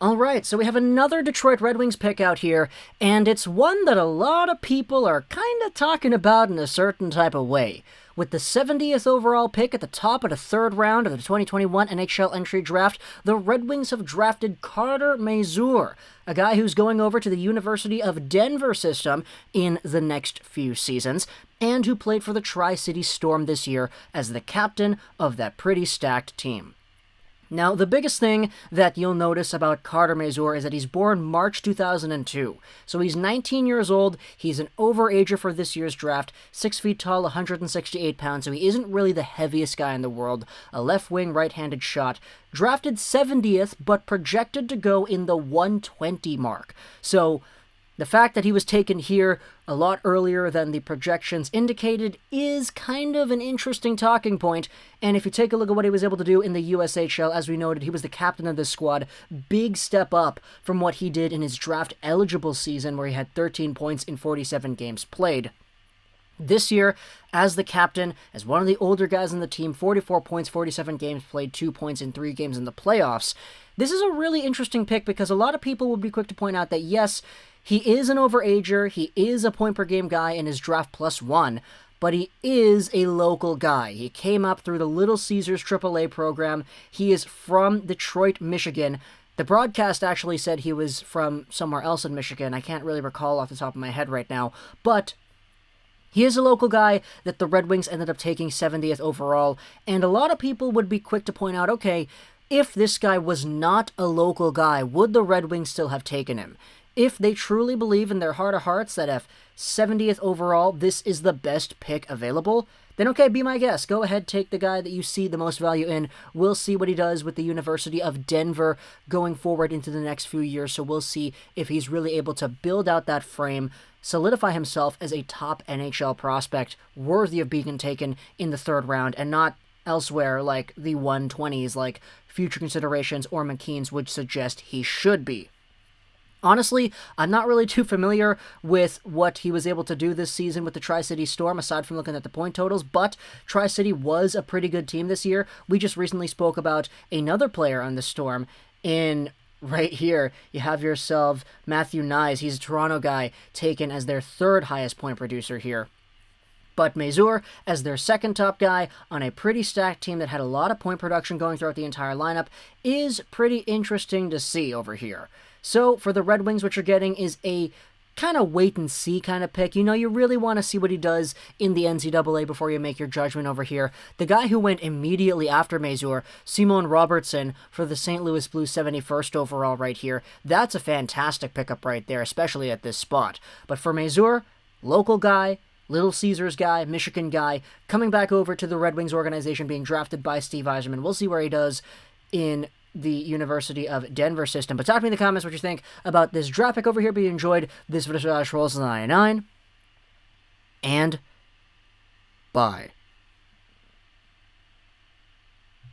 Alright, so we have another Detroit Red Wings pick out here, and it's one that a lot of people are kinda talking about in a certain type of way. With the 70th overall pick at the top of the third round of the 2021 NHL Entry Draft, the Red Wings have drafted Carter Mazur, a guy who's going over to the University of Denver system in the next few seasons, and who played for the Tri-City Storm this year as the captain of that pretty stacked team. Now, the biggest thing that you'll notice about Carter Mazur is that he's born March 2002. So he's 19 years old, he's an overager for this year's draft, 6 feet tall, 168 pounds, so he isn't really the heaviest guy in the world, a left-wing, right-handed shot, drafted 70th, but projected to go in the 120 mark. So the fact that he was taken here a lot earlier than the projections indicated is kind of an interesting talking point, and if you take a look at what he was able to do in the USHL, as we noted, he was the captain of this squad, big step up from what he did in his draft-eligible season where he had 13 points in 47 games played. This year, as the captain, as one of the older guys on the team, 44 points, 47 games played, 2 points in 3 games in the playoffs. This is a really interesting pick because a lot of people would be quick to point out that yes, he is an overager, he is a point-per-game guy in his draft +1, but he is a local guy. He came up through the Little Caesars AAA program. He is from Detroit, Michigan. The broadcast actually said he was from somewhere else in Michigan. I can't really recall off the top of my head right now, but he is a local guy that the Red Wings ended up taking 70th overall, and a lot of people would be quick to point out, okay, if this guy was not a local guy, would the Red Wings still have taken him? If they truly believe in their heart of hearts that if 70th overall, this is the best pick available, then okay, be my guest. Go ahead, take the guy that you see the most value in. We'll see what he does with the University of Denver going forward into the next few years, so we'll see if he's really able to build out that frame, solidify himself as a top NHL prospect worthy of being taken in the third round and not elsewhere like the 120s like future considerations or McKean's would suggest he should be. Honestly, I'm not really too familiar with what he was able to do this season with the Tri-City Storm, aside from looking at the point totals, but Tri-City was a pretty good team this year. We just recently spoke about another player on the Storm in right here. You have yourself Matthew Nyes. He's a Toronto guy, taken as their third highest point producer here. But Mazur, as their second top guy on a pretty stacked team that had a lot of point production going throughout the entire lineup, is pretty interesting to see over here. So, for the Red Wings, what you're getting is a kind of wait-and-see kind of pick. You know, you really want to see what he does in the NCAA before you make your judgment over here. The guy who went immediately after Mazur, Simon Robertsson, for the St. Louis Blues 71st overall right here, that's a fantastic pickup right there, especially at this spot. But for Mazur, local guy, Little Caesars guy, Michigan guy, coming back over to the Red Wings organization, being drafted by Steve Yzerman. We'll see where he does in the University of Denver system. But talk to me in the comments what you think about this draft pick over here. But you enjoyed this video, Rosen 99, and bye.